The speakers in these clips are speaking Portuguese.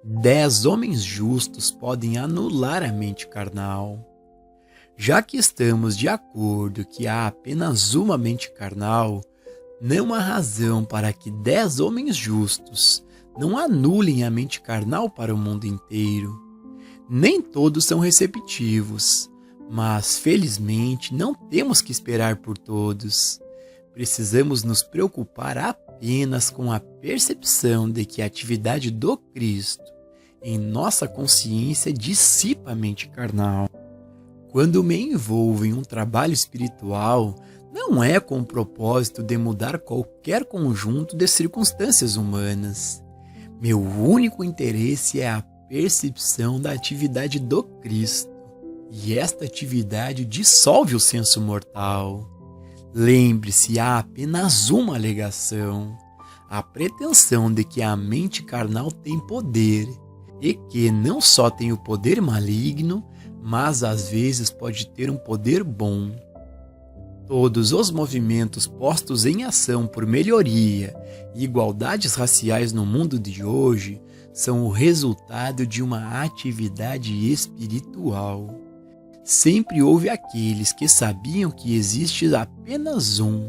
10 homens justos podem anular a mente carnal. Já que estamos de acordo que há apenas uma mente carnal, não há razão para que 10 homens justos não anulem a mente carnal para o mundo inteiro. Nem todos são receptivos, mas felizmente não temos que esperar por todos. Precisamos nos preocupar apenas com a percepção de que a atividade do Cristo em nossa consciência dissipa a mente carnal. Quando me envolvo em um trabalho espiritual, não é com o propósito de mudar qualquer conjunto de circunstâncias humanas. Meu único interesse é a percepção da atividade do Cristo, e esta atividade dissolve o senso mortal. Lembre-se, há apenas uma alegação, a pretensão de que a mente carnal tem poder, e que não só tem o poder maligno, mas às vezes pode ter um poder bom. Todos os movimentos postos em ação por melhoria e igualdades raciais no mundo de hoje são o resultado de uma atividade espiritual. Sempre houve aqueles que sabiam que existe apenas um,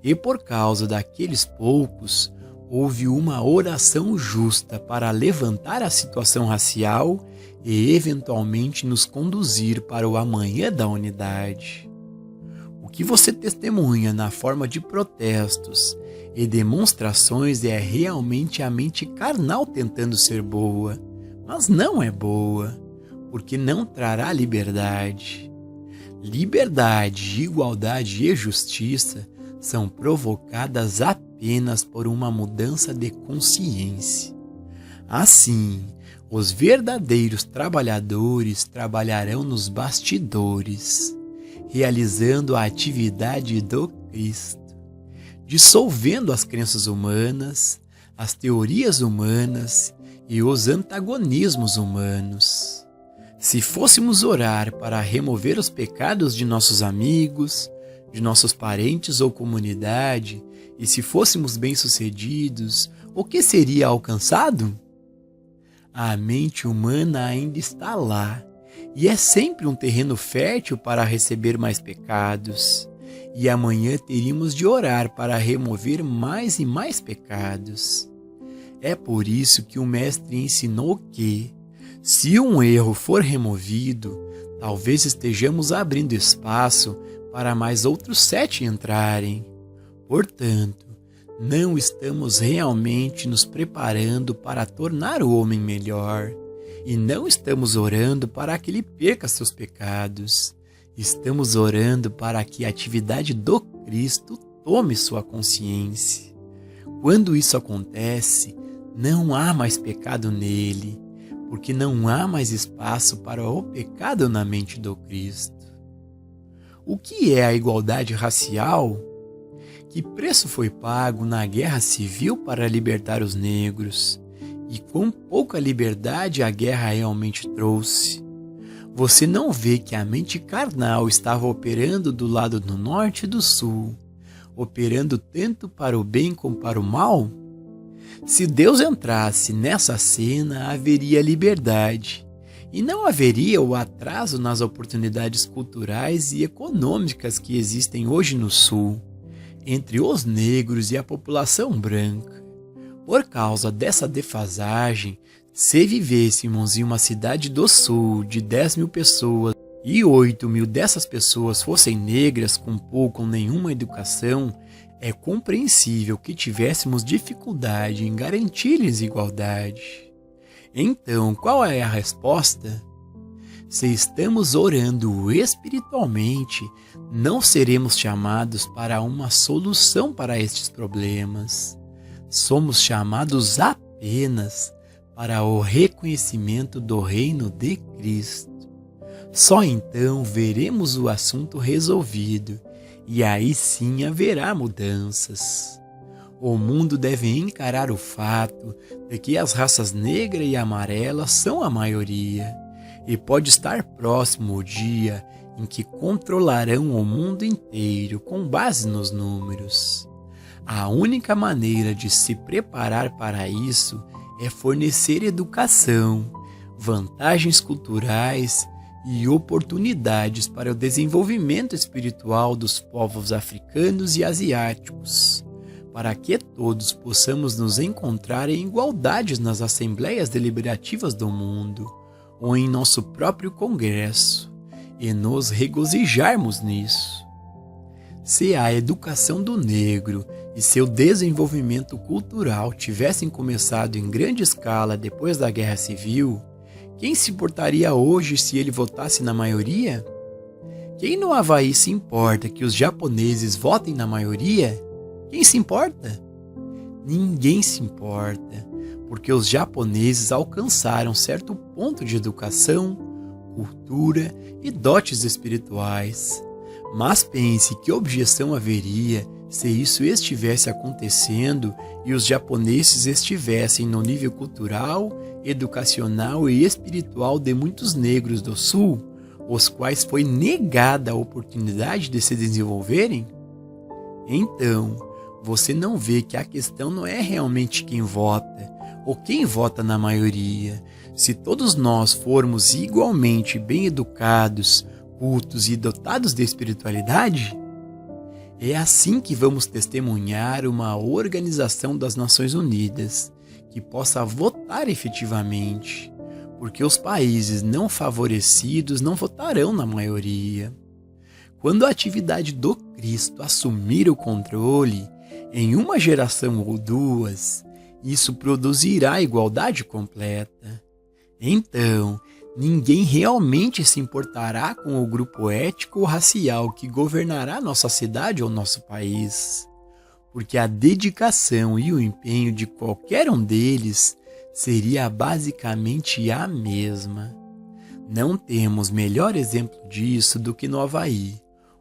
e por causa daqueles poucos, houve uma oração justa para levantar a situação racial e eventualmente nos conduzir para o amanhã da unidade. O que você testemunha na forma de protestos e demonstrações é realmente a mente carnal tentando ser boa, mas não é boa, porque não trará liberdade. Liberdade, igualdade e justiça são provocadas apenas por uma mudança de consciência. Assim, os verdadeiros trabalhadores trabalharão nos bastidores, realizando a atividade do Cristo, dissolvendo as crenças humanas, as teorias humanas e os antagonismos humanos. Se fôssemos orar para remover os pecados de nossos amigos, de nossos parentes ou comunidade, e se fôssemos bem-sucedidos, o que seria alcançado? A mente humana ainda está lá, e é sempre um terreno fértil para receber mais pecados. E amanhã teríamos de orar para remover mais e mais pecados. É por isso que o Mestre ensinou que, se um erro for removido, talvez estejamos abrindo espaço para mais outros 7 entrarem. Portanto, não estamos realmente nos preparando para tornar o homem melhor, e não estamos orando para que ele perca seus pecados. Estamos orando para que a atividade do Cristo tome sua consciência. Quando isso acontece, não há mais pecado nele, porque não há mais espaço para o pecado na mente do Cristo. O que é a igualdade racial? Que preço foi pago na guerra civil para libertar os negros? E quão pouca liberdade a guerra realmente trouxe? Você não vê que a mente carnal estava operando do lado do norte e do sul, operando tanto para o bem como para o mal? Se Deus entrasse nessa cena, haveria liberdade, e não haveria o atraso nas oportunidades culturais e econômicas que existem hoje no sul, entre os negros e a população branca. Por causa dessa defasagem, se vivêssemos em uma cidade do sul de 10 mil pessoas e 8 mil dessas pessoas fossem negras com pouco ou nenhuma educação, é compreensível que tivéssemos dificuldade em garantir-lhes igualdade. Então, qual é a resposta? Se estamos orando espiritualmente, não seremos chamados para uma solução para estes problemas. Somos chamados apenas para o reconhecimento do reino de Cristo. Só então veremos o assunto resolvido, e aí sim haverá mudanças. O mundo deve encarar o fato de que as raças negra e amarela são a maioria, e pode estar próximo o dia em que controlarão o mundo inteiro com base nos números. A única maneira de se preparar para isso é fornecer educação, vantagens culturais e oportunidades para o desenvolvimento espiritual dos povos africanos e asiáticos, para que todos possamos nos encontrar em igualdade nas assembleias deliberativas do mundo ou em nosso próprio congresso e nos regozijarmos nisso. Se a educação do negro e seu desenvolvimento cultural tivessem começado em grande escala depois da Guerra Civil, quem se importaria hoje se ele votasse na maioria? Quem no Havaí se importa que os japoneses votem na maioria? Quem se importa? Ninguém se importa, porque os japoneses alcançaram certo ponto de educação, cultura e dotes espirituais. Mas pense que objeção haveria se isso estivesse acontecendo e os japoneses estivessem no nível cultural, educacional e espiritual de muitos negros do Sul, os quais foi negada a oportunidade de se desenvolverem? Então, você não vê que a questão não é realmente quem vota, ou quem vota na maioria. Se todos nós formos igualmente bem educados, cultos e dotados de espiritualidade, é assim que vamos testemunhar uma organização das Nações Unidas que possa votar efetivamente, porque os países não favorecidos não votarão na maioria. Quando a atividade do Cristo assumir o controle, em uma geração ou duas, isso produzirá igualdade completa. Então, ninguém realmente se importará com o grupo étnico ou racial que governará nossa cidade ou nosso país, porque a dedicação e o empenho de qualquer um deles seria basicamente a mesma. Não temos melhor exemplo disso do que no Havaí,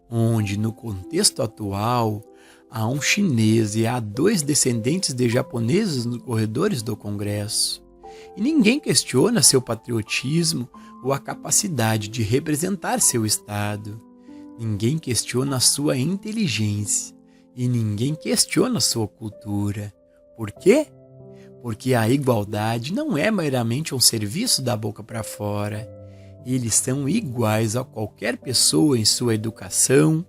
onde, no contexto atual, há um chinês e há 2 descendentes de japoneses nos corredores do Congresso. E ninguém questiona seu patriotismo ou a capacidade de representar seu estado. Ninguém questiona sua inteligência e ninguém questiona sua cultura. Por quê? Porque a igualdade não é meramente um serviço da boca para fora. Eles são iguais a qualquer pessoa em sua educação,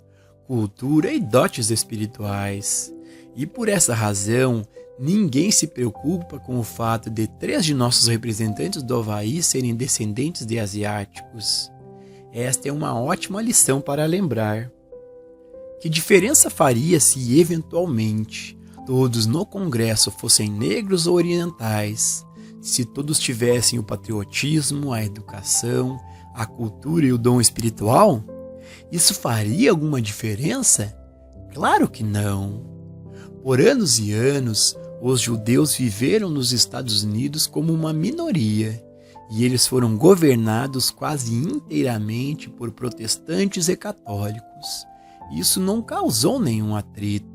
cultura e dotes espirituais. E por essa razão, ninguém se preocupa com o fato de 3 de nossos representantes do Havaí serem descendentes de asiáticos. Esta é uma ótima lição para lembrar. Que diferença faria se, eventualmente, todos no Congresso fossem negros ou orientais, se todos tivessem o patriotismo, a educação, a cultura e o dom espiritual? Isso faria alguma diferença? Claro que não. Por anos e anos, os judeus viveram nos Estados Unidos como uma minoria, e eles foram governados quase inteiramente por protestantes e católicos. Isso não causou nenhum atrito.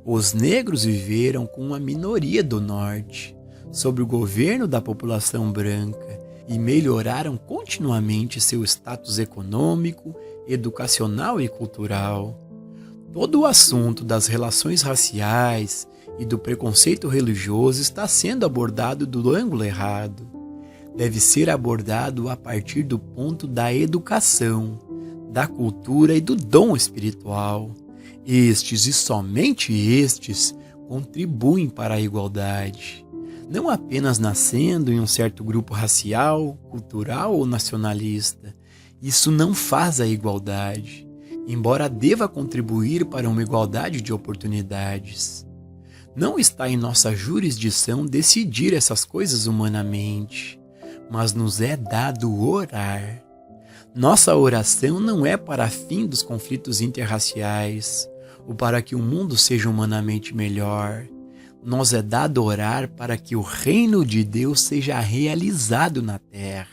Os negros viveram com uma minoria do norte, sob o governo da população branca, e melhoraram continuamente seu status econômico, educacional e cultural. Todo o assunto das relações raciais e do preconceito religioso está sendo abordado do ângulo errado. Deve ser abordado a partir do ponto da educação, da cultura e do dom espiritual. Estes e somente estes contribuem para a igualdade, não apenas nascendo em um certo grupo racial, cultural ou nacionalista. Isso não faz a igualdade, embora deva contribuir para uma igualdade de oportunidades. Não está em nossa jurisdição decidir essas coisas humanamente, mas nos é dado orar. Nossa oração não é para fim dos conflitos interraciais, ou para que o mundo seja humanamente melhor. Nos é dado orar para que o reino de Deus seja realizado na terra,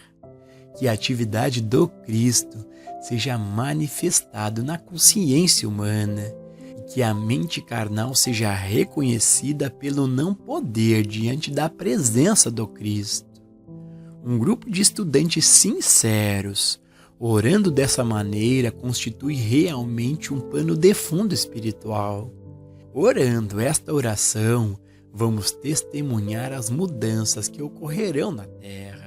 que a atividade do Cristo seja manifestado na consciência humana, e que a mente carnal seja reconhecida pelo não poder diante da presença do Cristo. Um grupo de estudantes sinceros, orando dessa maneira, constitui realmente um pano de fundo espiritual. Orando esta oração, vamos testemunhar as mudanças que ocorrerão na terra.